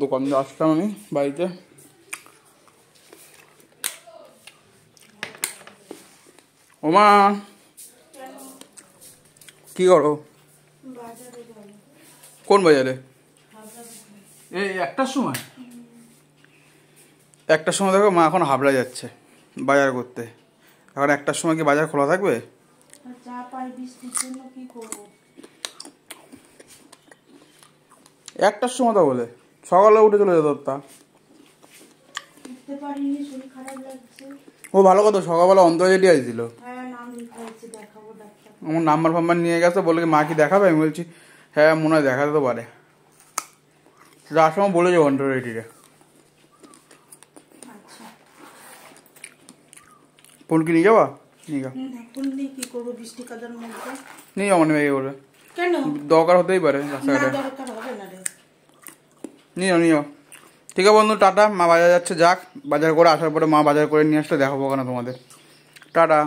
দোকান দিয়ে আসলাম আমি বাড়িতে। ওমা কি করো? কোন বাজারে? এই একটার সময় দেখো মা এখন হাবড়া যাচ্ছে বাজার করতে। এখন একটার সময় কি বাজার খোলা থাকবে? একটার সময় তো বলে সকালে উঠে চলে যেত তা। ও ভালো কথা, সকালবেলা অন্তর্জাটি আসছিল, আমার নাম্বার ফাম্বার নিয়ে গেছে, বলে মা কি দেখাবে? আমি বলছি হ্যাঁ মনে হয় দেখাতে তো পারে। যার সময় বলে যাবো অন্তর্জাটিরে। ফোন কি নিয়ে যাবা? নিয়ে যাও, নিয়ে যাও মানে মেয়ে করবে, দরকার হতেই পারে রাস্তাঘাটে। নিয়ে যাও। ঠিক আছে বন্ধু, টাটা। মা বাজার যাচ্ছে, যাক বাজার করে আসার পরে মা বাজার করে নিয়ে আসলে দেখাবো কেন তোমাদের। টাটা।